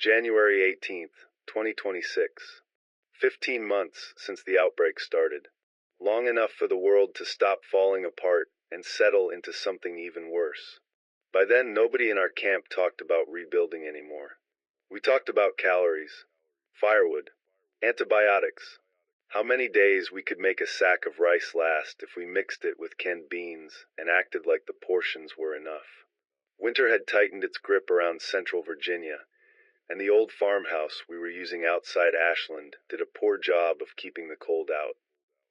January 18th, 2026. 15 months since the outbreak started. Long enough for the world to stop falling apart and settle into something even worse. By then, nobody in our camp talked about rebuilding anymore. We talked about calories, firewood, antibiotics, how many days we could make a sack of rice last if we mixed it with canned beans and acted like the portions were enough. Winter had tightened its grip around central Virginia, and the old farmhouse we were using outside Ashland did a poor job of keeping the cold out.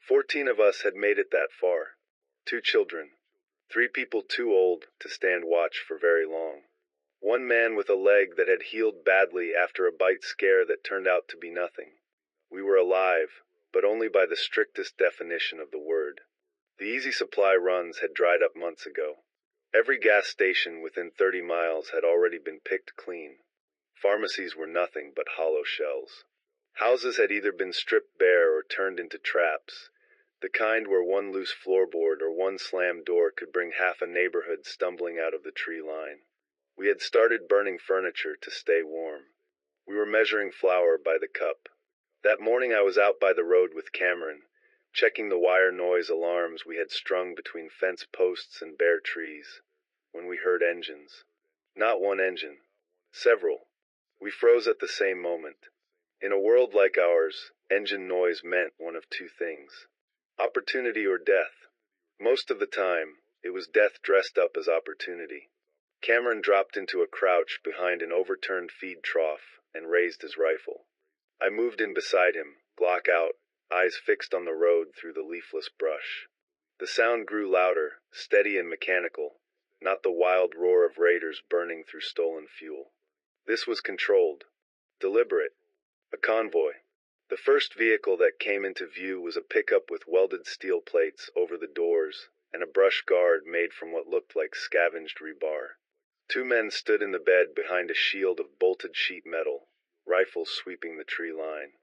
14 of us had made it that far. 2 children. 3 people too old to stand watch for very long. 1 man with a leg that had healed badly after a bite scare that turned out to be nothing. We were alive, but only by the strictest definition of the word. The easy supply runs had dried up months ago. Every gas station within 30 miles had already been picked clean. Pharmacies were nothing but hollow shells. Houses had either been stripped bare or turned into traps, the kind where one loose floorboard or one slammed door could bring half a neighborhood stumbling out of the tree line. We had started burning furniture to stay warm. We were measuring flour by the cup. That morning I was out by the road with Cameron, checking the wire noise alarms we had strung between fence posts and bare trees, when we heard engines. Not one engine. Several. We froze at the same moment. In a world like ours, engine noise meant one of 2 things. Opportunity or death. Most of the time, it was death dressed up as opportunity. Cameron dropped into a crouch behind an overturned feed trough and raised his rifle. I moved in beside him, Glock out, eyes fixed on the road through the leafless brush. The sound grew louder, steady and mechanical, not the wild roar of raiders burning through stolen fuel. This was controlled, deliberate, a convoy. The first vehicle that came into view was a pickup with welded steel plates over the doors and a brush guard made from what looked like scavenged rebar. 2 men stood in the bed behind a shield of bolted sheet metal, rifles sweeping the tree line.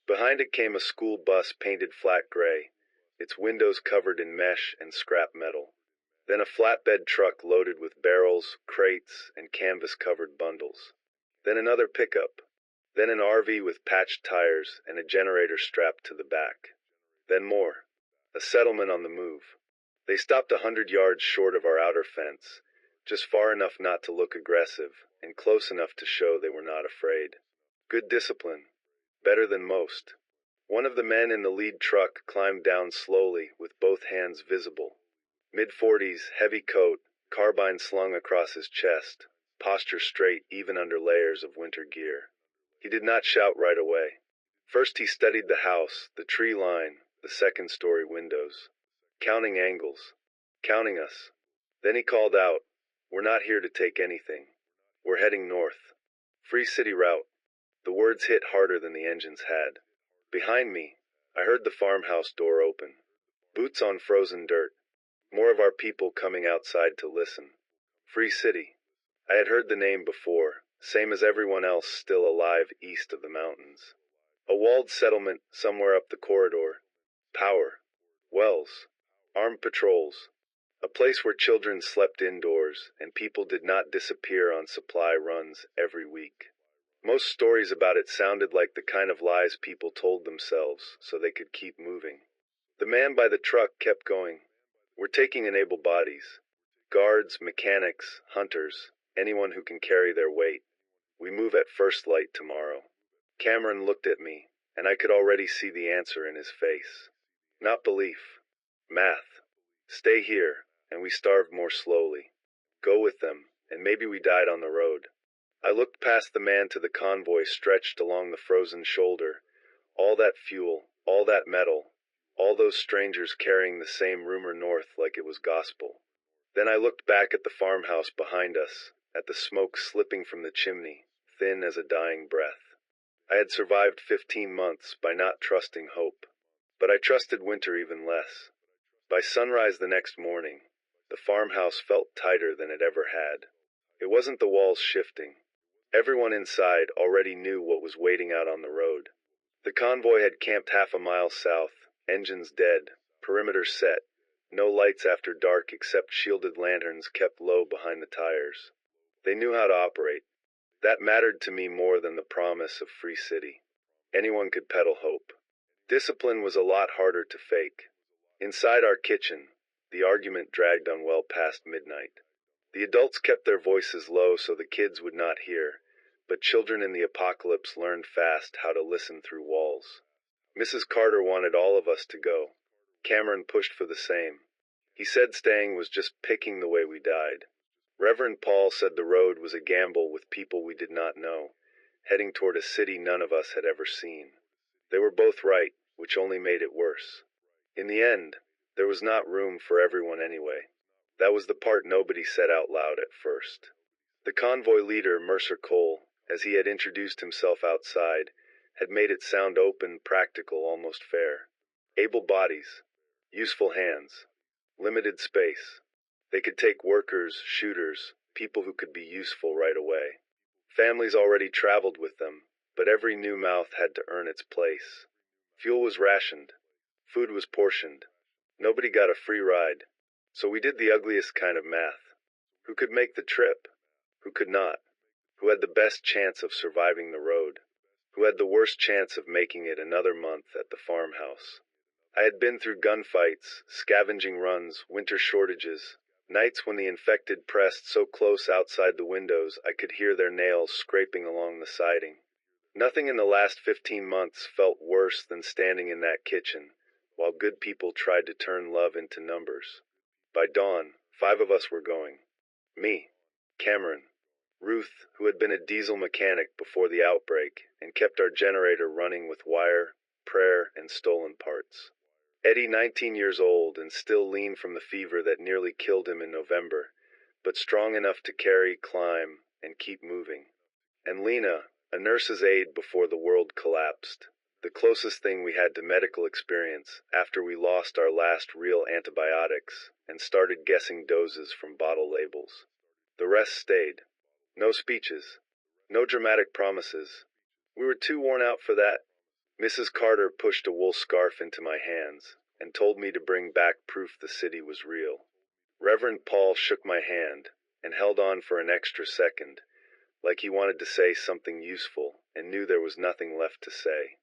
Behind it came a school bus painted flat gray, its windows covered in mesh and scrap metal. Then a flatbed truck loaded with barrels, crates, and canvas-covered bundles. Then another pickup. Then an RV with patched tires and a generator strapped to the back. Then more. A settlement on the move. They stopped 100 yards short of our outer fence, just far enough not to look aggressive, and close enough to show they were not afraid. Good discipline. Better than most. One of the men in the lead truck climbed down slowly with both hands visible. Mid-40s, heavy coat, carbine slung across his chest, posture straight even under layers of winter gear. He did not shout right away. First he studied the house, the tree line, the second-story windows. Counting angles. Counting us. Then he called out, "We're not here to take anything. We're heading north. Free city route." The words hit harder than the engines had. Behind me, I heard the farmhouse door open. Boots on frozen dirt. More of our people coming outside to listen. Free city. I had heard the name before, same as everyone else still alive east of the mountains. A walled settlement somewhere up the corridor. Power. Wells. Armed patrols. A place where children slept indoors and people did not disappear on supply runs every week. Most stories about it sounded like the kind of lies people told themselves so they could keep moving. The man by the truck kept going. "We're taking in able bodies. Guards, mechanics, hunters, anyone who can carry their weight. We move at first light tomorrow." Cameron looked at me, and I could already see the answer in his face. Not belief. Math. Stay here, and we starve more slowly. Go with them, and maybe we died on the road. I looked past the man to the convoy stretched along the frozen shoulder. All that fuel, all that metal, all those strangers carrying the same rumor north like it was gospel. Then I looked back at the farmhouse behind us, at the smoke slipping from the chimney, thin as a dying breath. I had survived 15 months by not trusting hope, but I trusted winter even less. By sunrise the next morning, the farmhouse felt tighter than it ever had. It wasn't the walls shifting. Everyone inside already knew what was waiting out on the road. The convoy had camped half a mile south, engines dead, perimeter set, no lights after dark except shielded lanterns kept low behind the tires. They knew how to operate. That mattered to me more than the promise of free city. Anyone could peddle hope. Discipline was a lot harder to fake. Inside our kitchen, the argument dragged on well past midnight. The adults kept their voices low so the kids would not hear, but children in the apocalypse learned fast how to listen through walls. Mrs. Carter wanted all of us to go. Cameron pushed for the same. He said staying was just picking the way we died. Reverend Paul said the road was a gamble with people we did not know, heading toward a city none of us had ever seen. They were both right, which only made it worse. In the end, there was not room for everyone anyway. That was the part nobody said out loud at first. The convoy leader, Mercer Cole, as he had introduced himself outside, had made it sound open, practical, almost fair. Able bodies, useful hands, limited space. They could take workers, shooters, people who could be useful right away. Families already traveled with them, but every new mouth had to earn its place. Fuel was rationed. Food was portioned. Nobody got a free ride. So we did the ugliest kind of math. Who could make the trip? Who could not? Who had the best chance of surviving the road? Who had the worst chance of making it another month at the farmhouse? I had been through gunfights, scavenging runs, winter shortages, nights when the infected pressed so close outside the windows I could hear their nails scraping along the siding. Nothing in the last 15 months felt worse than standing in that kitchen, while good people tried to turn love into numbers. By dawn, 5 of us were going. Me, Cameron, Ruth, who had been a diesel mechanic before the outbreak and kept our generator running with wire, prayer, and stolen parts. Eddie, 19 years old and still lean from the fever that nearly killed him in November, but strong enough to carry, climb, and keep moving. And Lena, a nurse's aide before the world collapsed, the closest thing we had to medical experience after we lost our last real antibiotics and started guessing doses from bottle labels. The rest stayed. No speeches. No dramatic promises. We were too worn out for that. Mrs. Carter pushed a wool scarf into my hands and told me to bring back proof the city was real. Reverend Paul shook my hand and held on for an extra second, like he wanted to say something useful and knew there was nothing left to say.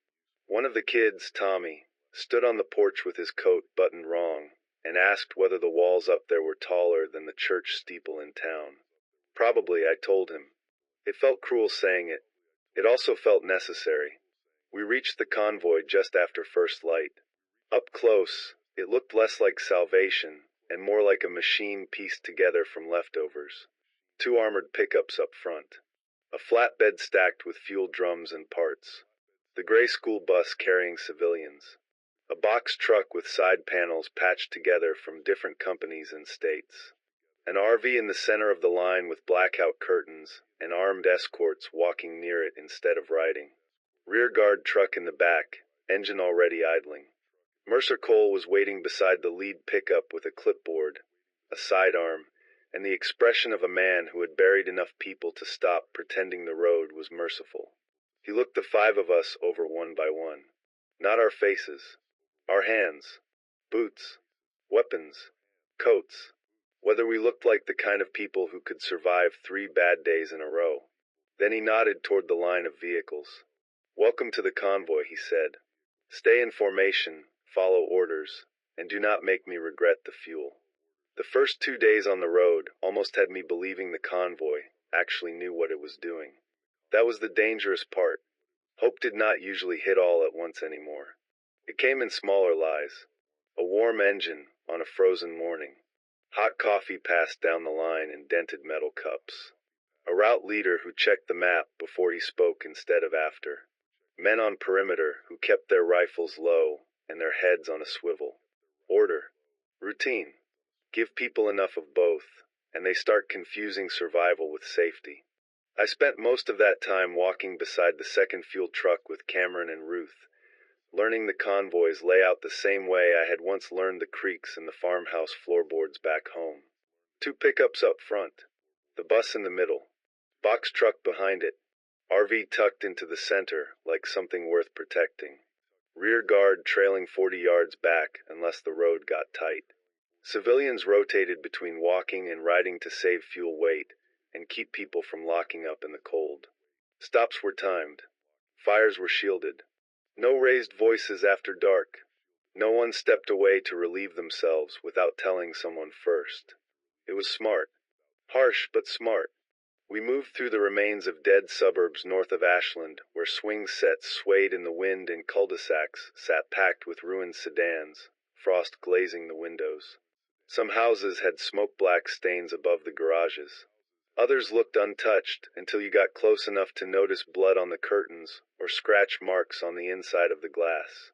One of the kids, Tommy, stood on the porch with his coat buttoned wrong and asked whether the walls up there were taller than the church steeple in town. Probably, I told him. It felt cruel saying it. It also felt necessary. We reached the convoy just after first light. Up close, it looked less like salvation and more like a machine pieced together from leftovers. 2 armored pickups up front. A flatbed stacked with fuel drums and parts. The gray school bus carrying civilians. A box truck with side panels patched together from different companies and states. An RV in the center of the line with blackout curtains and armed escorts walking near it instead of riding. Rear guard truck in the back, engine already idling. Mercer Cole was waiting beside the lead pickup with a clipboard, a sidearm, and the expression of a man who had buried enough people to stop pretending the road was merciful. He looked the 5 of us over one by one. Not our faces. Our hands. Boots. Weapons. Coats. Whether we looked like the kind of people who could survive 3 bad days in a row. Then he nodded toward the line of vehicles. "Welcome to the convoy," he said. "Stay in formation, follow orders, and do not make me regret the fuel." The first 2 days on the road almost had me believing the convoy actually knew what it was doing. That was the dangerous part. Hope did not usually hit all at once anymore. It came in smaller lies. A warm engine on a frozen morning. Hot coffee passed down the line in dented metal cups. A route leader who checked the map before he spoke instead of after. Men on perimeter who kept their rifles low and their heads on a swivel. Order. Routine. Give people enough of both, and they start confusing survival with safety. I spent most of that time walking beside the second fuel truck with Cameron and Ruth, learning the convoy's layout the same way I had once learned the creaks in the farmhouse floorboards back home. 2 pickups up front. The bus in the middle. Box truck behind it. RV tucked into the center like something worth protecting. Rear guard trailing 40 yards back unless the road got tight. Civilians rotated between walking and riding to save fuel weight and keep people from locking up in the cold. Stops were timed. Fires were shielded. No raised voices after dark. No one stepped away to relieve themselves without telling someone first. It was smart. Harsh, but smart. We moved through the remains of dead suburbs north of Ashland, where swing sets swayed in the wind and cul-de-sacs sat packed with ruined sedans, frost glazing the windows. Some houses had smoke-black stains above the garages. Others looked untouched until you got close enough to notice blood on the curtains or scratch marks on the inside of the glass.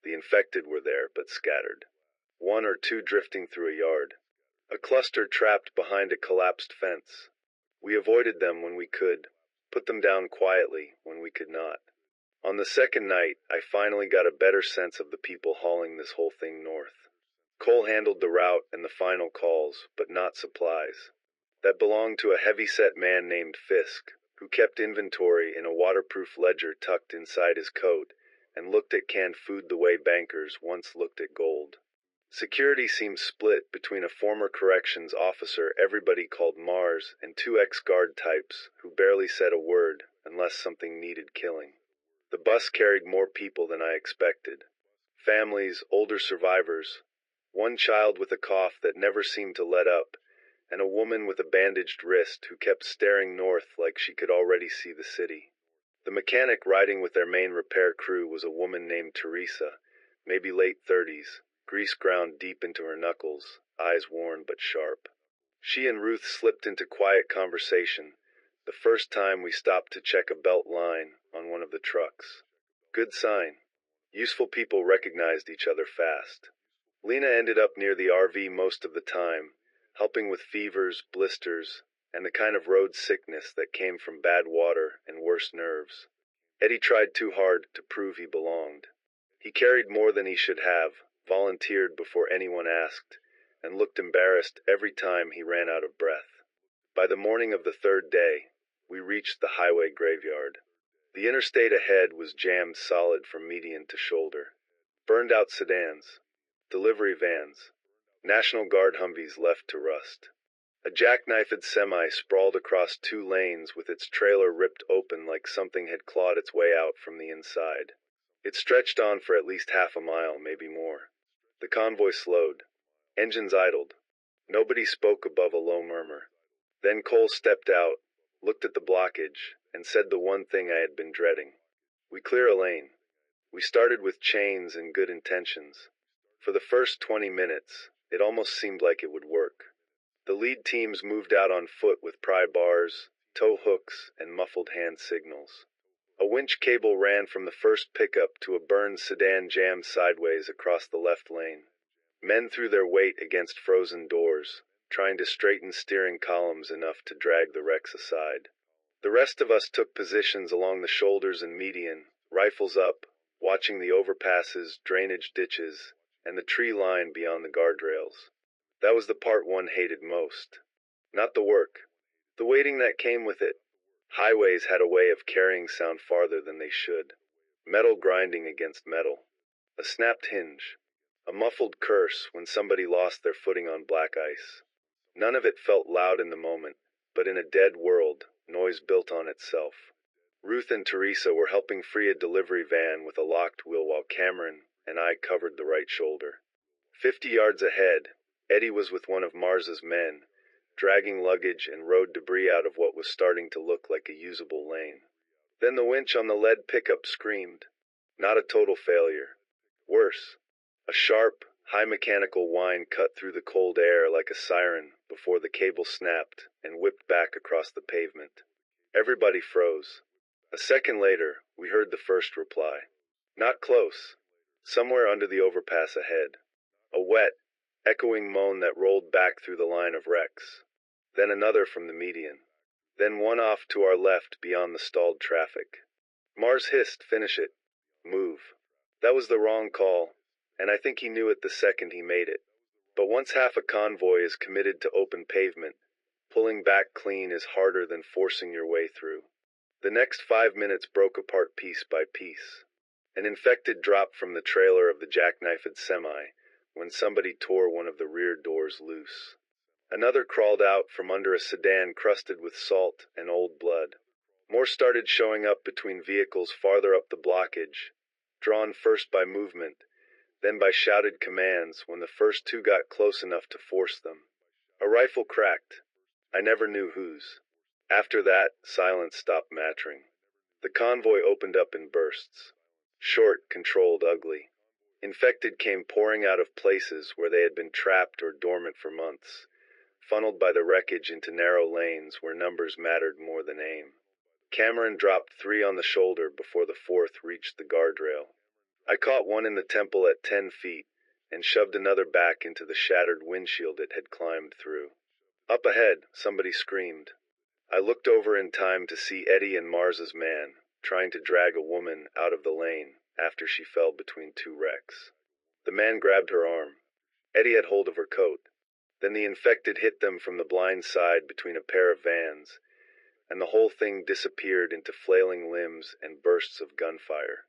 The infected were there, but scattered. One or two drifting through a yard. A cluster trapped behind a collapsed fence. We avoided them when we could, put them down quietly when we could not. On the second night, I finally got a better sense of the people hauling this whole thing north. Cole handled the route and the final calls, but not supplies. That belonged to a heavy-set man named Fisk, who kept inventory in a waterproof ledger tucked inside his coat, and looked at canned food the way bankers once looked at gold. Security seemed split between a former corrections officer everybody called Mars and two ex-guard types who barely said a word unless something needed killing. The bus carried more people than I expected. Families, older survivors, one child with a cough that never seemed to let up, and a woman with a bandaged wrist who kept staring north like she could already see the city. The mechanic riding with their main repair crew was a woman named Teresa, maybe late 30s, grease ground deep into her knuckles, eyes worn but sharp. She and Ruth slipped into quiet conversation, the first time we stopped to check a belt line on one of the trucks. Good sign. Useful people recognized each other fast. Lena ended up near the RV most of the time, helping with fevers, blisters, and the kind of road sickness that came from bad water and worse nerves. Eddie tried too hard to prove he belonged. He carried more than he should have, volunteered before anyone asked, and looked embarrassed every time he ran out of breath. By the morning of the third day, we reached the highway graveyard. The interstate ahead was jammed solid from median to shoulder. Burned out sedans, delivery vans, National Guard Humvees left to rust. A jackknifed semi sprawled across two lanes with its trailer ripped open like something had clawed its way out from the inside. It stretched on for at least half a mile, maybe more. The convoy slowed. Engines idled. Nobody spoke above a low murmur. Then Cole stepped out, looked at the blockage, and said the one thing I had been dreading. We clear a lane. We started with chains and good intentions. For the first 20 minutes, it almost seemed like it would work. The lead teams moved out on foot with pry bars, tow hooks, and muffled hand signals. A winch cable ran from the first pickup to a burned sedan jammed sideways across the left lane. Men threw their weight against frozen doors, trying to straighten steering columns enough to drag the wrecks aside. The rest of us took positions along the shoulders and median, rifles up, watching the overpasses, drainage ditches, and the tree line beyond the guardrails. That was the part one hated most. Not the work. The waiting that came with it. Highways had a way of carrying sound farther than they should. Metal grinding against metal. A snapped hinge. A muffled curse when somebody lost their footing on black ice. None of it felt loud in the moment, but in a dead world, noise built on itself. Ruth and Teresa were helping free a delivery van with a locked wheel while Cameron and I covered the right shoulder. 50 yards ahead, Eddie was with one of Mars's men, dragging luggage and road debris out of what was starting to look like a usable lane. Then the winch on the lead pickup screamed. Not a total failure. Worse. A sharp, high mechanical whine cut through the cold air like a siren before the cable snapped and whipped back across the pavement. Everybody froze. A second later, we heard the first reply. Not close. Somewhere under the overpass ahead. A wet, echoing moan that rolled back through the line of wrecks. Then another from the median. Then one off to our left beyond the stalled traffic. Mars hissed, "Finish it. Move." That was the wrong call, and I think he knew it the second he made it. But once half a convoy is committed to open pavement, pulling back clean is harder than forcing your way through. The next 5 minutes broke apart piece by piece. An infected dropped from the trailer of the jackknifed semi when somebody tore one of the rear doors loose. Another crawled out from under a sedan crusted with salt and old blood. More started showing up between vehicles farther up the blockage, drawn first by movement, then by shouted commands when the first two got close enough to force them. A rifle cracked. I never knew whose. After that, silence stopped mattering. The convoy opened up in bursts. Short, controlled, ugly. Infected came pouring out of places where they had been trapped or dormant for months, funneled by the wreckage into narrow lanes where numbers mattered more than aim. Cameron dropped 3 on the shoulder before the 4th reached the guardrail. I caught one in the temple at 10 feet and shoved another back into the shattered windshield it had climbed through. Up ahead, somebody screamed. I looked over in time to see Eddie and Mars's man trying to drag a woman out of the lane after she fell between 2 wrecks. The man grabbed her arm. Eddie had hold of her coat. Then the infected hit them from the blind side between a pair of vans, and the whole thing disappeared into flailing limbs and bursts of gunfire.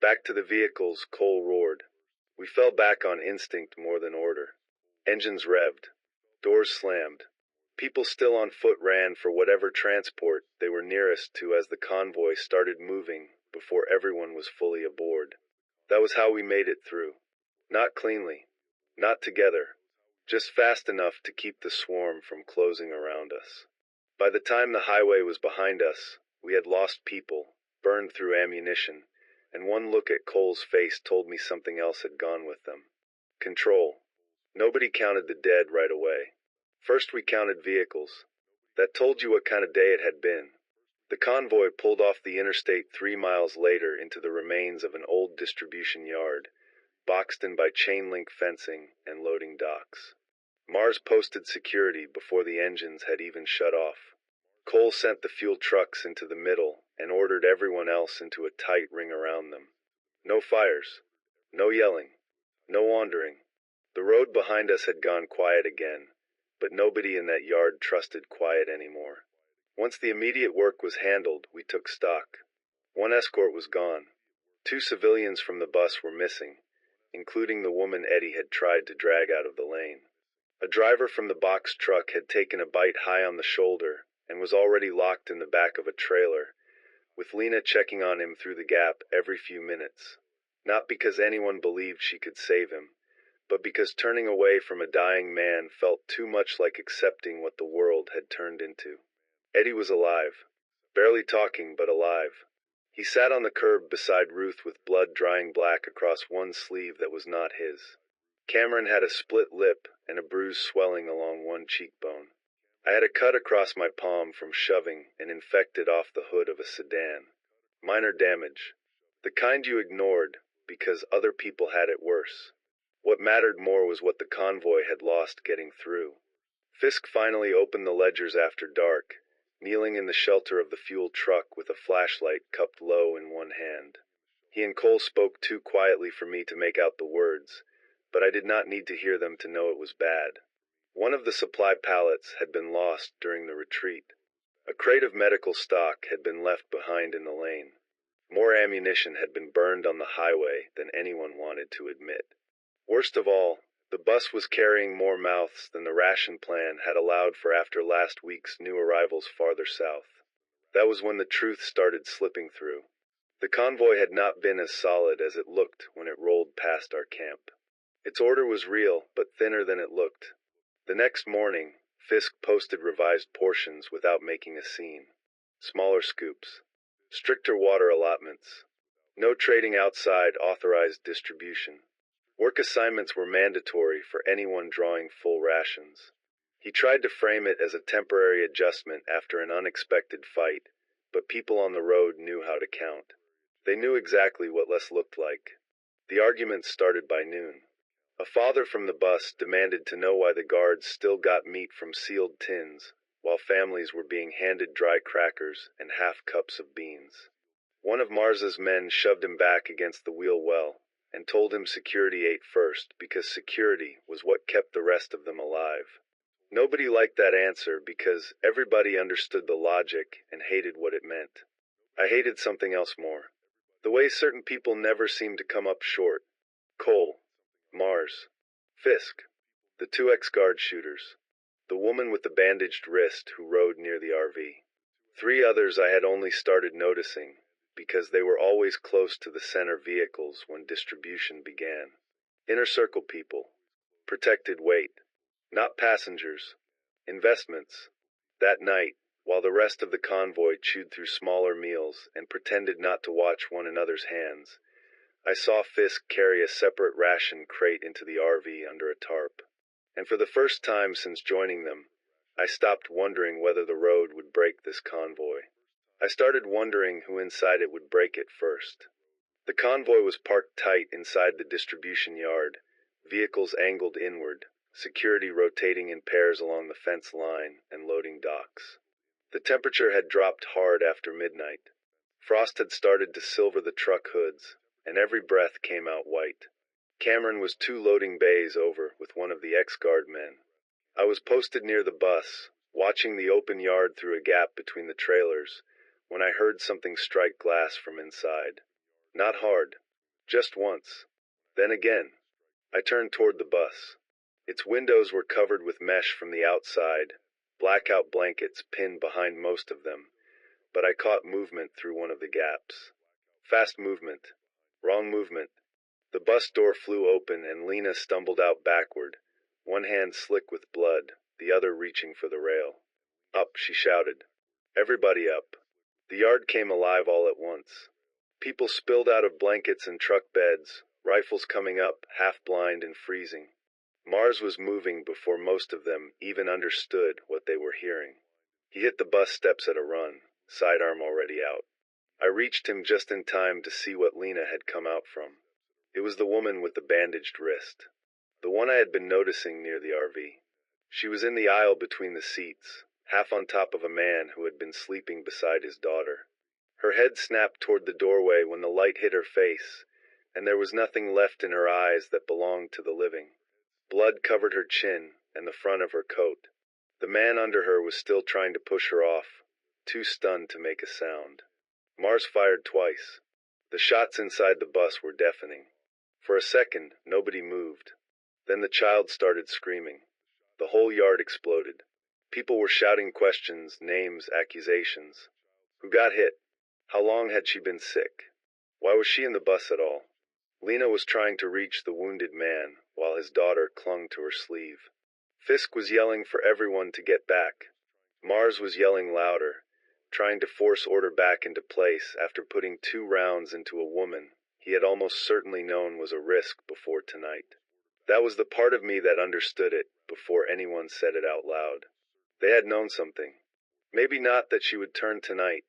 Back to the vehicles, Cole roared. We fell back on instinct more than order. Engines revved. Doors slammed. People still on foot ran for whatever transport they were nearest to as the convoy started moving before everyone was fully aboard. That was how we made it through. Not cleanly. Not together. Just fast enough to keep the swarm from closing around us. By the time the highway was behind us, we had lost people, burned through ammunition, and one look at Cole's face told me something else had gone with them. Control. Nobody counted the dead right away. First we counted vehicles. That told you what kind of day it had been. The convoy pulled off the interstate 3 miles later into the remains of an old distribution yard, boxed in by chain-link fencing and loading docks. Mars posted security before the engines had even shut off. Cole sent the fuel trucks into the middle and ordered everyone else into a tight ring around them. No fires. No yelling. No wandering. The road behind us had gone quiet again, but nobody in that yard trusted quiet anymore. Once the immediate work was handled, we took stock. 1 escort was gone. 2 civilians from the bus were missing, including the woman Eddie had tried to drag out of the lane. A driver from the box truck had taken a bite high on the shoulder and was already locked in the back of a trailer, with Lena checking on him through the gap every few minutes. Not because anyone believed she could save him, but because turning away from a dying man felt too much like accepting what the world had turned into. Eddie was alive. Barely talking, but alive. He sat on the curb beside Ruth with blood drying black across one sleeve that was not his. Cameron had a split lip and a bruise swelling along one cheekbone. I had a cut across my palm from shoving an infected off the hood of a sedan. Minor damage. The kind you ignored because other people had it worse. What mattered more was what the convoy had lost getting through. Fisk finally opened the ledgers after dark, kneeling in the shelter of the fuel truck with a flashlight cupped low in one hand. He and Cole spoke too quietly for me to make out the words, but I did not need to hear them to know it was bad. One of the supply pallets had been lost during the retreat. A crate of medical stock had been left behind in the lane. More ammunition had been burned on the highway than anyone wanted to admit. Worst of all, the bus was carrying more mouths than the ration plan had allowed for after last week's new arrivals farther south. That was when the truth started slipping through. The convoy had not been as solid as it looked when it rolled past our camp. Its order was real, but thinner than it looked. The next morning, Fisk posted revised portions without making a scene. Smaller scoops. Stricter water allotments. No trading outside authorized distribution. Work assignments were mandatory for anyone drawing full rations. He tried to frame it as a temporary adjustment after an unexpected fight, but people on the road knew how to count. They knew exactly what less looked like. The arguments started by noon. A father from the bus demanded to know why the guards still got meat from sealed tins, while families were being handed dry crackers and half cups of beans. One of Mars's men shoved him back against the wheel well, and told him security ate first because security was what kept the rest of them alive. Nobody liked that answer because everybody understood the logic and hated what it meant. I hated something else more. The way certain people never seemed to come up short. Cole. Mars. Fisk. The 2 ex-guard shooters. The woman with the bandaged wrist who rode near the RV. 3 others I had only started noticing, because they were always close to the center vehicles when distribution began. Inner circle people. Protected weight. Not passengers. Investments. That night, while the rest of the convoy chewed through smaller meals and pretended not to watch one another's hands, I saw Fisk carry a separate ration crate into the RV under a tarp. And for the first time since joining them, I stopped wondering whether the road would break this convoy. I started wondering who inside it would break it first. The convoy was parked tight inside the distribution yard, vehicles angled inward, security rotating in pairs along the fence line and loading docks. The temperature had dropped hard after midnight. Frost had started to silver the truck hoods, and every breath came out white. Cameron was 2 loading bays over with one of the ex-guard men. I was posted near the bus, watching the open yard through a gap between the trailers, when I heard something strike glass from inside. Not hard. Just once. Then again. I turned toward the bus. Its windows were covered with mesh from the outside, blackout blankets pinned behind most of them, but I caught movement through one of the gaps. Fast movement. Wrong movement. The bus door flew open and Lena stumbled out backward, one hand slick with blood, the other reaching for the rail. Up, she shouted. Everybody up. The yard came alive all at once. People spilled out of blankets and truck beds, rifles coming up, half-blind and freezing. Mars was moving before most of them even understood what they were hearing. He hit the bus steps at a run, sidearm already out. I reached him just in time to see what Lena had come out from. It was the woman with the bandaged wrist. The one I had been noticing near the RV. She was in the aisle between the seats, half on top of a man who had been sleeping beside his daughter. Her head snapped toward the doorway when the light hit her face, and there was nothing left in her eyes that belonged to the living. Blood covered her chin and the front of her coat. The man under her was still trying to push her off, too stunned to make a sound. Mars fired twice. The shots inside the bus were deafening. For a second, nobody moved. Then the child started screaming. The whole yard exploded. People were shouting questions, names, accusations. Who got hit? How long had she been sick? Why was she in the bus at all? Lena was trying to reach the wounded man, while his daughter clung to her sleeve. Fisk was yelling for everyone to get back. Mars was yelling louder, trying to force order back into place after putting 2 rounds into a woman he had almost certainly known was a risk before tonight. That was the part of me that understood it before anyone said it out loud. They had known something. Maybe not that she would turn tonight,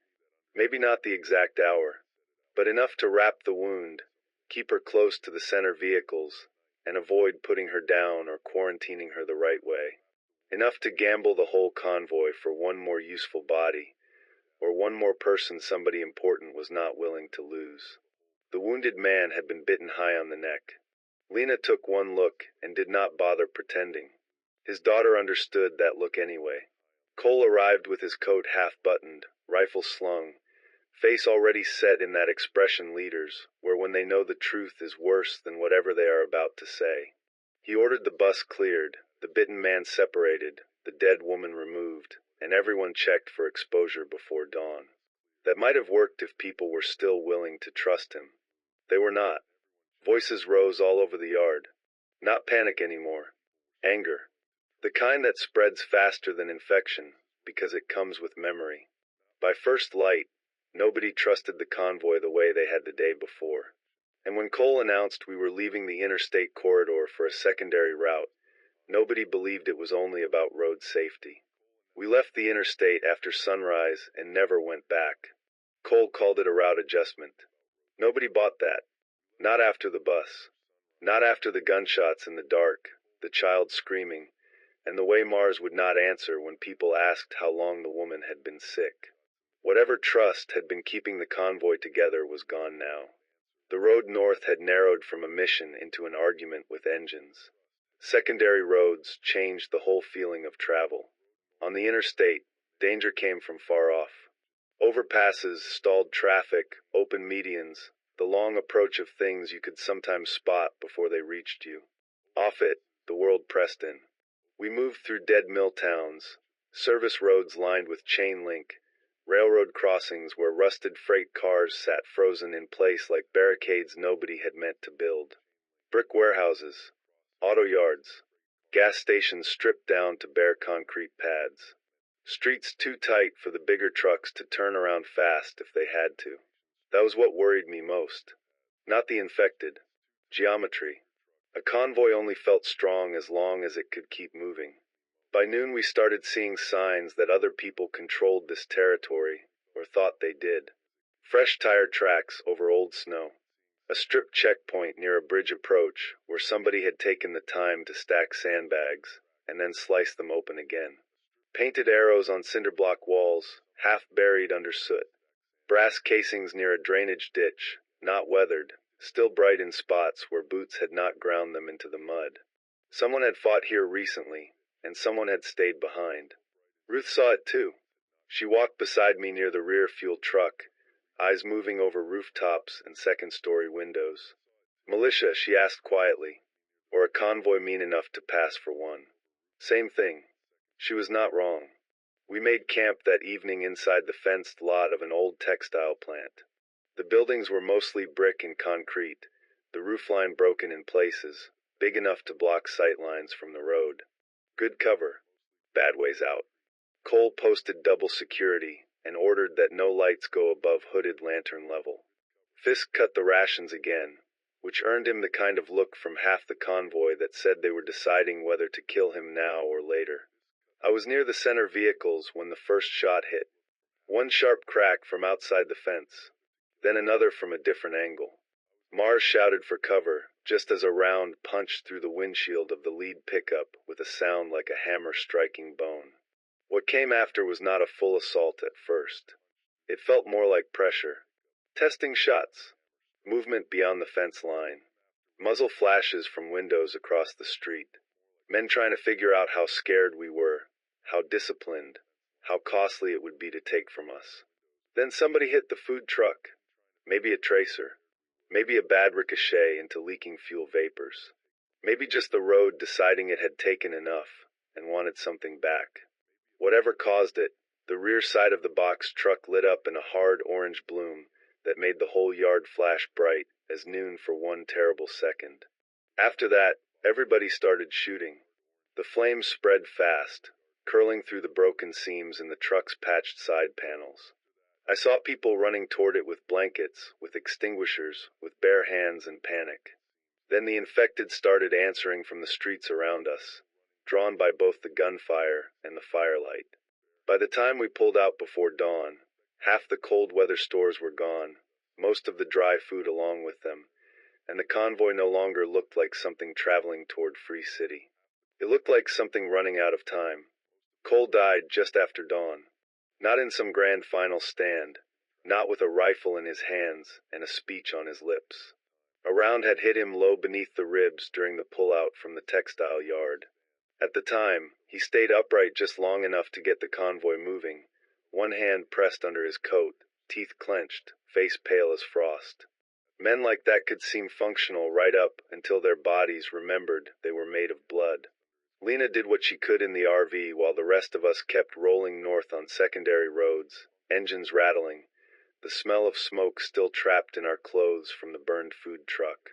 maybe not the exact hour, but enough to wrap the wound, keep her close to the center vehicles, and avoid putting her down or quarantining her the right way. Enough to gamble the whole convoy for one more useful body, or one more person somebody important was not willing to lose. The wounded man had been bitten high on the neck. Lena took one look and did not bother pretending. His daughter understood that look anyway. Cole arrived with his coat half-buttoned, rifle slung, face already set in that expression leaders, where when they know the truth is worse than whatever they are about to say. He ordered the bus cleared, the bitten man separated, the dead woman removed, and everyone checked for exposure before dawn. That might have worked if people were still willing to trust him. They were not. Voices rose all over the yard. Not panic anymore. Anger. The kind that spreads faster than infection, because it comes with memory. By first light, nobody trusted the convoy the way they had the day before. And when Cole announced we were leaving the interstate corridor for a secondary route, nobody believed it was only about road safety. We left the interstate after sunrise and never went back. Cole called it a route adjustment. Nobody bought that. Not after the bus. Not after the gunshots in the dark, the child screaming, and the way Mars would not answer when people asked how long the woman had been sick. Whatever trust had been keeping the convoy together was gone now. The road north had narrowed from a mission into an argument with engines. Secondary roads changed the whole feeling of travel. On the interstate, danger came from far off. Overpasses, stalled traffic, open medians, the long approach of things you could sometimes spot before they reached you. Off it, the world pressed in. We moved through dead mill towns, service roads lined with chain link, Railroad crossings where rusted freight cars sat frozen in place like barricades nobody had meant to build. Brick warehouses, auto yards, gas stations stripped down to bare concrete pads. Streets too tight for the bigger trucks to turn around fast if they had to. That was what worried me most. Not the infected. Geometry. A convoy only felt strong as long as it could keep moving. By noon we started seeing signs that other people controlled this territory, or thought they did. Fresh tire tracks over old snow. A strip checkpoint near a bridge approach where somebody had taken the time to stack sandbags and then slice them open again. Painted arrows on cinder block walls, half buried under soot. Brass casings near a drainage ditch, not weathered, still bright in spots where boots had not ground them into the mud. Someone had fought here recently, and someone had stayed behind. Ruth saw it too. She walked beside me near the rear fuel truck, eyes moving over rooftops and second-story windows. Militia, she asked quietly, or a convoy mean enough to pass for one? Same thing. She was not wrong. We made camp that evening inside the fenced lot of an old textile plant. The buildings were mostly brick and concrete, the roofline broken in places, big enough to block sight lines from the road. Good cover. Bad ways out. Cole posted double security and ordered that no lights go above hooded lantern level. Fisk cut the rations again, which earned him the kind of look from half the convoy that said they were deciding whether to kill him now or later. I was near the center vehicles when the first shot hit. One sharp crack from outside the fence, then another from a different angle. Mars shouted for cover, just as a round punched through the windshield of the lead pickup with a sound like a hammer striking bone. What came after was not a full assault at first. It felt more like pressure. Testing shots. Movement beyond the fence line. Muzzle flashes from windows across the street. Men trying to figure out how scared we were, how disciplined, how costly it would be to take from us. Then somebody hit the food truck. Maybe a tracer. Maybe a bad ricochet into leaking fuel vapors. Maybe just the road deciding it had taken enough and wanted something back. Whatever caused it, the rear side of the box truck lit up in a hard orange bloom that made the whole yard flash bright as noon for one terrible second. After that, everybody started shooting. The flames spread fast, curling through the broken seams in the truck's patched side panels. I saw people running toward it with blankets, with extinguishers, with bare hands and panic. Then the infected started answering from the streets around us, drawn by both the gunfire and the firelight. By the time we pulled out before dawn, half the cold weather stores were gone, most of the dry food along with them, and the convoy no longer looked like something traveling toward Free City. It looked like something running out of time. Cole died just after dawn. Not in some grand final stand, not with a rifle in his hands and a speech on his lips. A round had hit him low beneath the ribs during the pullout from the textile yard. At the time, he stayed upright just long enough to get the convoy moving, one hand pressed under his coat, teeth clenched, face pale as frost. Men like that could seem functional right up until their bodies remembered they were made of blood. Lena did what she could in the RV while the rest of us kept rolling north on secondary roads, engines rattling, the smell of smoke still trapped in our clothes from the burned food truck.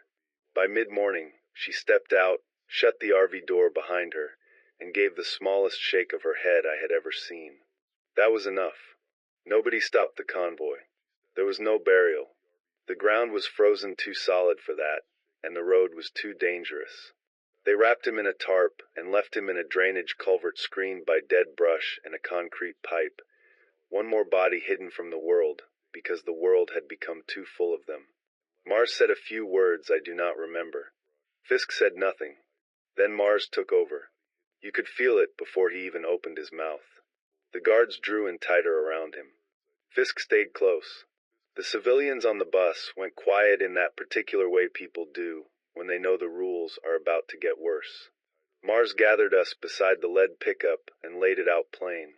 By mid-morning, she stepped out, shut the RV door behind her, and gave the smallest shake of her head I had ever seen. That was enough. Nobody stopped the convoy. There was no burial. The ground was frozen too solid for that, and the road was too dangerous. They wrapped him in a tarp and left him in a drainage culvert screened by dead brush and a concrete pipe. One more body hidden from the world, because the world had become too full of them. Mars said a few words I do not remember. Fisk said nothing. Then Mars took over. You could feel it before he even opened his mouth. The guards drew in tighter around him. Fisk stayed close. The civilians on the bus went quiet in that particular way people do when they know the rules are about to get worse. Mars gathered us beside the lead pickup and laid it out plain.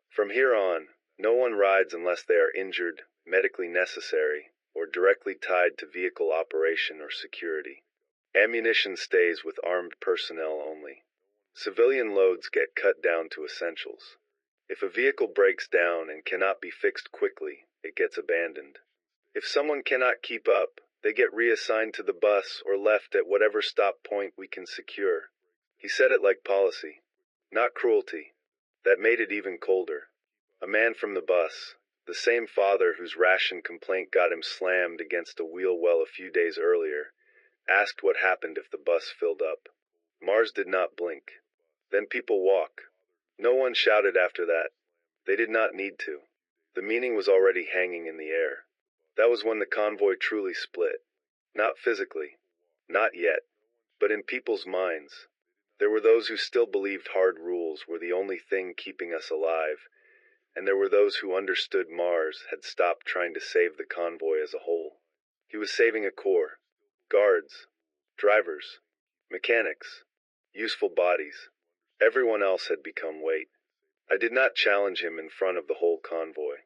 From here on, no one rides unless they are injured, medically necessary, or directly tied to vehicle operation or security. Ammunition stays with armed personnel only. Civilian loads get cut down to essentials. If a vehicle breaks down and cannot be fixed quickly, it gets abandoned. If someone cannot keep up, they get reassigned to the bus or left at whatever stop point we can secure. He said it like policy, not cruelty. That made it even colder. A man from the bus, the same father whose ration complaint got him slammed against a wheel well a few days earlier, asked what happened if the bus filled up. Mars did not blink. Then people walk. No one shouted after that. They did not need to. The meaning was already hanging in the air. That was when the convoy truly split. Not physically. Not yet. But in people's minds. There were those who still believed hard rules were the only thing keeping us alive, and there were those who understood Mars had stopped trying to save the convoy as a whole. He was saving a core. Guards. Drivers. Mechanics. Useful bodies. Everyone else had become weight. I did not challenge him in front of the whole convoy.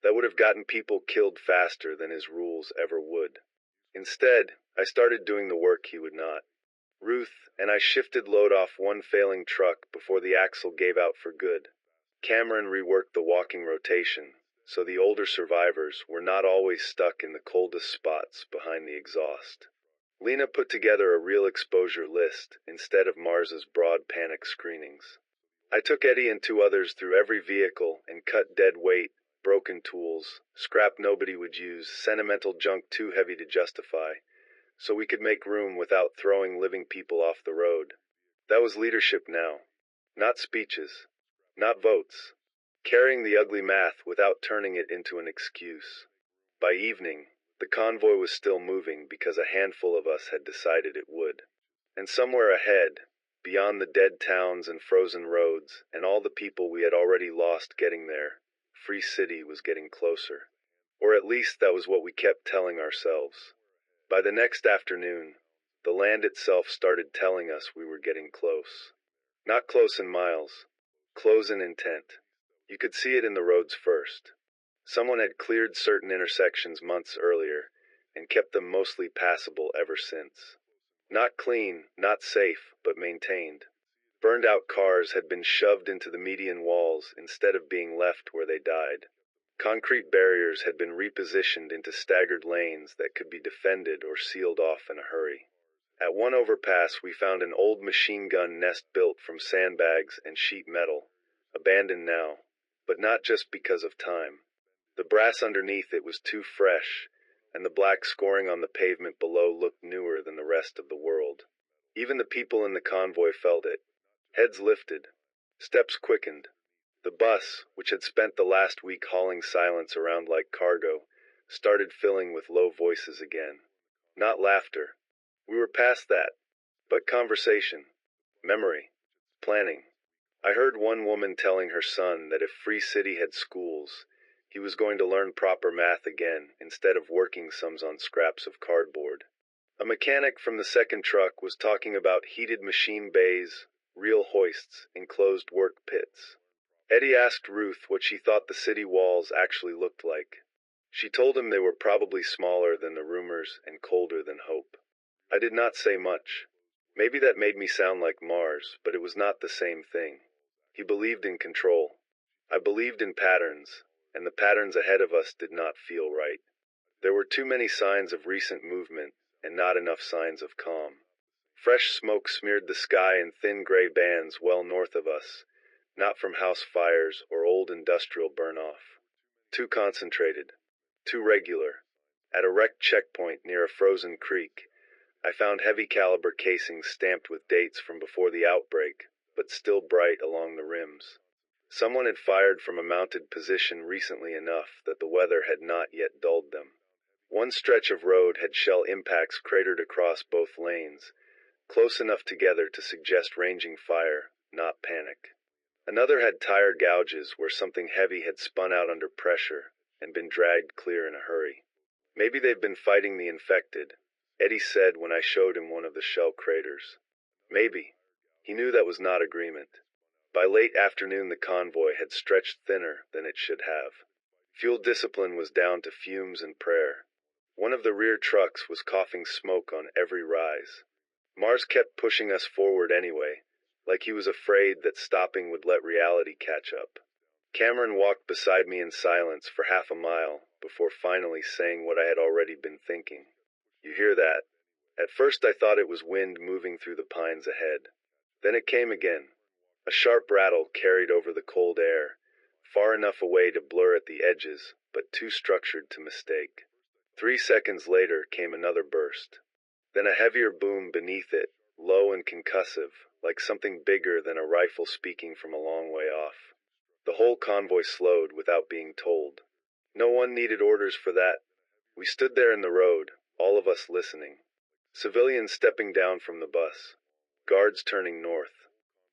That would have gotten people killed faster than his rules ever would. Instead, I started doing the work he would not. Ruth and I shifted load off one failing truck before the axle gave out for good. Cameron reworked the walking rotation, so the older survivors were not always stuck in the coldest spots behind the exhaust. Lena put together a real exposure list instead of Mars's broad panic screenings. I took Eddie and two others through every vehicle and cut dead weight, broken tools, scrap nobody would use, sentimental junk too heavy to justify, so we could make room without throwing living people off the road. That was leadership now. Not speeches. Not votes. Carrying the ugly math without turning it into an excuse. By evening, the convoy was still moving because a handful of us had decided it would. And somewhere ahead, beyond the dead towns and frozen roads, and all the people we had already lost getting there, Free City was getting closer. Or at least that was what we kept telling ourselves. By the next afternoon, the land itself started telling us we were getting close. Not close in miles, close in intent. You could see it in the roads first. Someone had cleared certain intersections months earlier, and kept them mostly passable ever since. Not clean, not safe, but maintained. Burned-out cars had been shoved into the median walls instead of being left where they died. Concrete barriers had been repositioned into staggered lanes that could be defended or sealed off in a hurry. At one overpass we found an old machine gun nest built from sandbags and sheet metal, abandoned now, but not just because of time. The brass underneath it was too fresh, and the black scoring on the pavement below looked newer than the rest of the world. Even the people in the convoy felt it. Heads lifted. Steps quickened. The bus, which had spent the last week hauling silence around like cargo, started filling with low voices again. Not laughter. We were past that. But conversation. Memory. Planning. I heard one woman telling her son that if Free City had schools, he was going to learn proper math again instead of working sums on scraps of cardboard. A mechanic from the second truck was talking about heated machine bays, real hoists, enclosed work pits. Eddie asked Ruth what she thought the city walls actually looked like. She told him they were probably smaller than the rumors and colder than hope. I did not say much. Maybe that made me sound like Mars, but it was not the same thing. He believed in control. I believed in patterns, and the patterns ahead of us did not feel right. There were too many signs of recent movement, and not enough signs of calm. Fresh smoke smeared the sky in thin gray bands well north of us, not from house fires or old industrial burn-off. Too concentrated. Too regular. At a wrecked checkpoint near a frozen creek, I found heavy caliber casings stamped with dates from before the outbreak, but still bright along the rims. Someone had fired from a mounted position recently enough that the weather had not yet dulled them. One stretch of road had shell impacts cratered across both lanes, close enough together to suggest ranging fire, not panic. Another had tire gouges where something heavy had spun out under pressure and been dragged clear in a hurry. Maybe they've been fighting the infected, Eddie said when I showed him one of the shell craters. Maybe. He knew that was not agreement. By late afternoon the convoy had stretched thinner than it should have. Fuel discipline was down to fumes and prayer. One of the rear trucks was coughing smoke on every rise. Mars kept pushing us forward anyway, like he was afraid that stopping would let reality catch up. Cameron walked beside me in silence for half a mile before finally saying what I had already been thinking. You hear that? At first I thought it was wind moving through the pines ahead. Then it came again. A sharp rattle carried over the cold air, far enough away to blur at the edges, but too structured to mistake. 3 seconds later came another burst. Then a heavier boom beneath it, low and concussive, like something bigger than a rifle speaking from a long way off. The whole convoy slowed without being told. No one needed orders for that. We stood there in the road, all of us listening. Civilians stepping down from the bus. Guards turning north.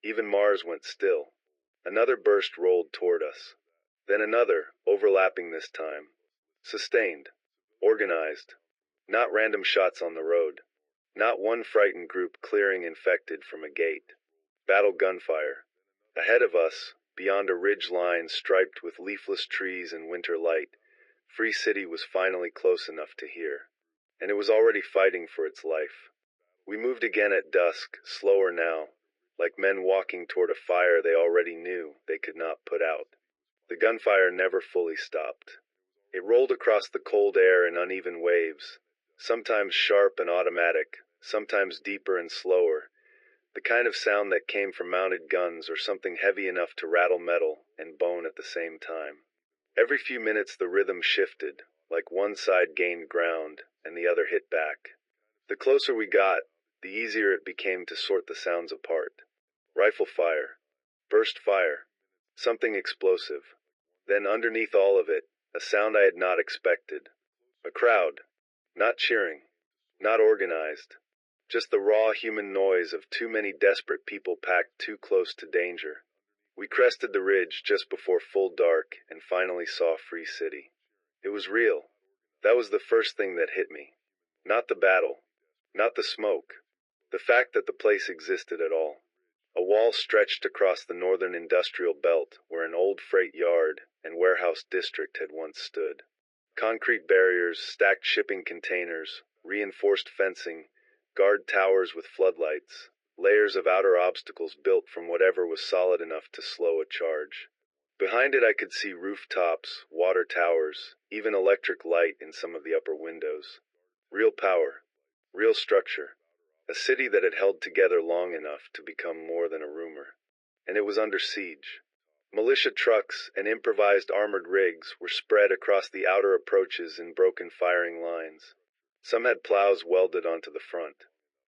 Even Mars went still. Another burst rolled toward us. Then another, overlapping this time. Sustained. Organized. Not random shots on the road. Not one frightened group clearing infected from a gate. Battle gunfire. Ahead of us, beyond a ridge line striped with leafless trees and winter light, Free City was finally close enough to hear. And it was already fighting for its life. We moved again at dusk, slower now, like men walking toward a fire they already knew they could not put out. The gunfire never fully stopped. It rolled across the cold air in uneven waves, sometimes sharp and automatic, sometimes deeper and slower, the kind of sound that came from mounted guns or something heavy enough to rattle metal and bone at the same time. Every few minutes the rhythm shifted, like one side gained ground and the other hit back. The closer we got, the easier it became to sort the sounds apart. Rifle fire. Burst fire. Something explosive. Then underneath all of it, a sound I had not expected. A crowd. Not cheering. Not organized. Just the raw human noise of too many desperate people packed too close to danger. We crested the ridge just before full dark and finally saw Free City. It was real. That was the first thing that hit me. Not the battle. Not the smoke. The fact that the place existed at all. A wall stretched across the northern industrial belt where an old freight yard and warehouse district had once stood. Concrete barriers, stacked shipping containers, reinforced fencing, guard towers with floodlights, layers of outer obstacles built from whatever was solid enough to slow a charge. Behind it I could see rooftops, water towers, even electric light in some of the upper windows. Real power. Real structure. A city that had held together long enough to become more than a rumor. And it was under siege. Militia trucks and improvised armored rigs were spread across the outer approaches in broken firing lines. Some had plows welded onto the front.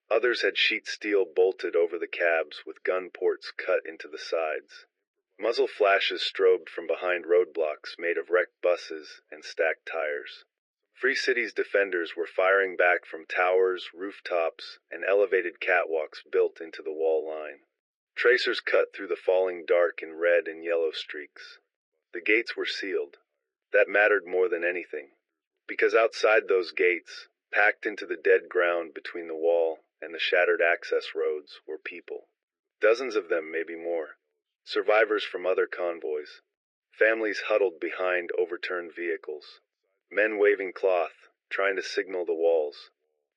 Others had sheet steel bolted over the cabs with gun ports cut into the sides. Muzzle flashes strobed from behind roadblocks made of wrecked buses and stacked tires. Free City's defenders were firing back from towers, rooftops, and elevated catwalks built into the wall line. Tracers cut through the falling dark in red and yellow streaks. The gates were sealed. That mattered more than anything. Because outside those gates, packed into the dead ground between the wall and the shattered access roads, were people. Dozens of them, maybe more. Survivors from other convoys. Families huddled behind overturned vehicles. Men waving cloth, trying to signal the walls.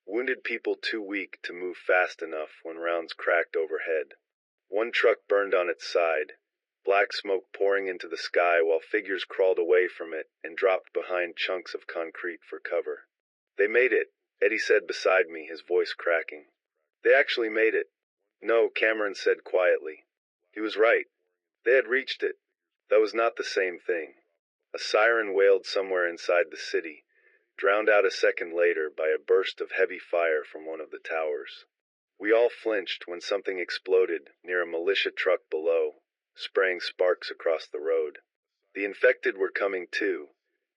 Wounded people too weak to move fast enough when rounds cracked overhead. One truck burned on its side, black smoke pouring into the sky while figures crawled away from it and dropped behind chunks of concrete for cover. They made it, Eddie said beside me, his voice cracking. They actually made it. No, Cameron said quietly. He was right. They had reached it. That was not the same thing. A siren wailed somewhere inside the city, drowned out a second later by a burst of heavy fire from one of the towers. We all flinched when something exploded near a militia truck below, spraying sparks across the road. The infected were coming too,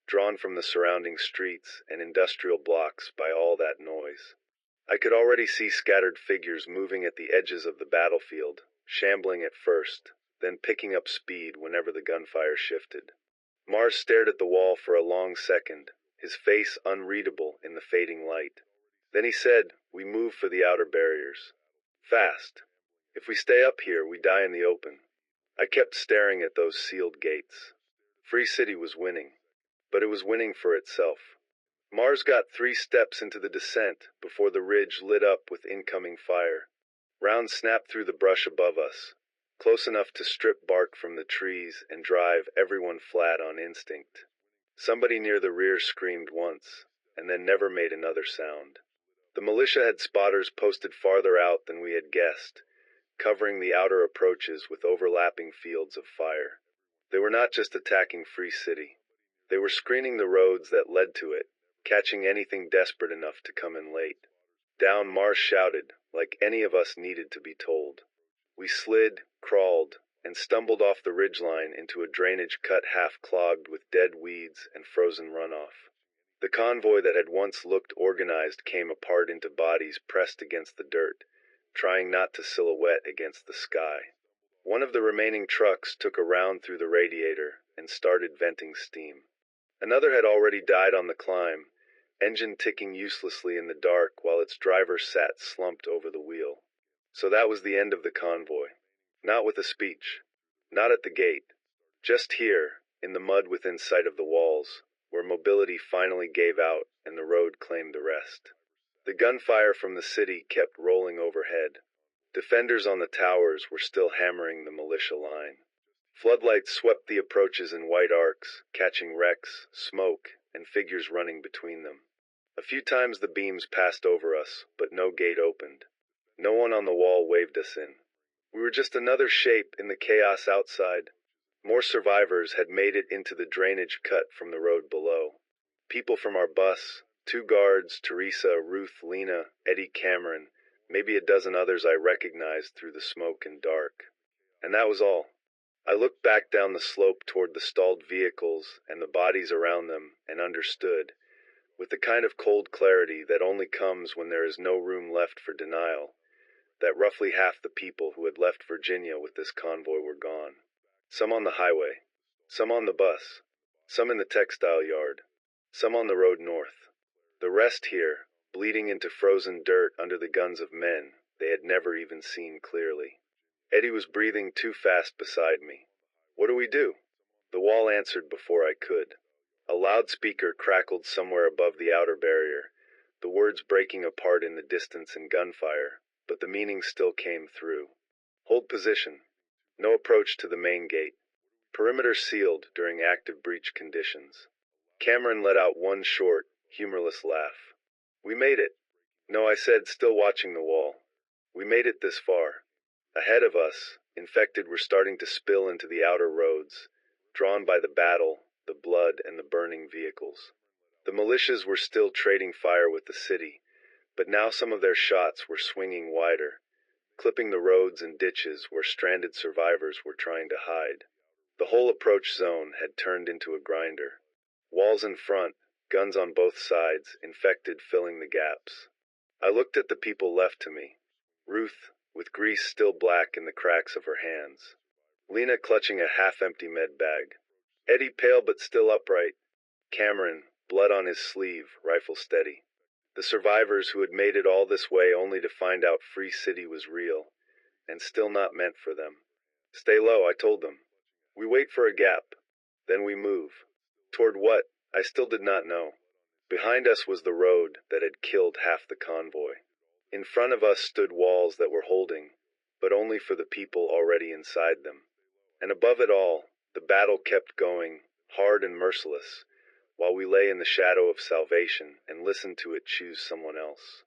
drawn from the surrounding streets and industrial blocks by all that noise. I could already see scattered figures moving at the edges of the battlefield, shambling at first, then picking up speed whenever the gunfire shifted. Mars stared at the wall for a long second, his face unreadable in the fading light. Then he said, "We move for the outer barriers. Fast. If we stay up here, we die in the open." I kept staring at those sealed gates. Free City was winning, but it was winning for itself. Mars got 3 steps into the descent before the ridge lit up with incoming fire. Rounds snapped through the brush above us, close enough to strip bark from the trees and drive everyone flat on instinct. Somebody near the rear screamed once, and then never made another sound. The militia had spotters posted farther out than we had guessed, covering the outer approaches with overlapping fields of fire. They were not just attacking Free City. They were screening the roads that led to it, catching anything desperate enough to come in late. Down Mars shouted, like any of us needed to be told. We slid, crawled, and stumbled off the ridgeline into a drainage cut half clogged with dead weeds and frozen runoff. The convoy that had once looked organized came apart into bodies pressed against the dirt, trying not to silhouette against the sky. One of the remaining trucks took a round through the radiator and started venting steam. Another had already died on the climb, engine ticking uselessly in the dark while its driver sat slumped over the wheel. So that was the end of the convoy. Not with a speech. Not at the gate. Just here, in the mud within sight of the walls, where mobility finally gave out and the road claimed the rest. The gunfire from the city kept rolling overhead. Defenders on the towers were still hammering the militia line. Floodlights swept the approaches in white arcs, catching wrecks, smoke, and figures running between them. A few times the beams passed over us, but no gate opened. No one on the wall waved us in. We were just another shape in the chaos outside. More survivors had made it into the drainage cut from the road below. People from our bus, 2 guards, Teresa, Ruth, Lena, Eddie, Cameron, maybe a dozen others I recognized through the smoke and dark. And that was all. I looked back down the slope toward the stalled vehicles and the bodies around them and understood, with the kind of cold clarity that only comes when there is no room left for denial, that roughly half the people who had left Virginia with this convoy were gone. Some on the highway, some on the bus, some in the textile yard, some on the road north. The rest here, bleeding into frozen dirt under the guns of men they had never even seen clearly. Eddie was breathing too fast beside me. What do we do? The wall answered before I could. A loudspeaker crackled somewhere above the outer barrier, the words breaking apart in the distance in gunfire, but the meaning still came through. Hold position. No approach to the main gate. Perimeter sealed during active breach conditions. Cameron let out one short, humorless laugh. We made it. No, I said, still watching the wall. We made it this far. Ahead of us, infected were starting to spill into the outer roads, drawn by the battle, the blood, and the burning vehicles. The militias were still trading fire with the city, but now some of their shots were swinging wider, clipping the roads and ditches where stranded survivors were trying to hide. The whole approach zone had turned into a grinder. Walls in front, guns on both sides, infected filling the gaps. I looked at the people left to me. Ruth, with grease still black in the cracks of her hands. Lena clutching a half-empty med bag. Eddie pale but still upright. Cameron, blood on his sleeve, rifle steady. The survivors who had made it all this way only to find out Free City was real, and still not meant for them. Stay low, I told them. We wait for a gap. Then we move. Toward what? I still did not know. Behind us was the road that had killed half the convoy. In front of us stood walls that were holding, but only for the people already inside them. And above it all, the battle kept going, hard and merciless, while we lay in the shadow of salvation and listened to it choose someone else.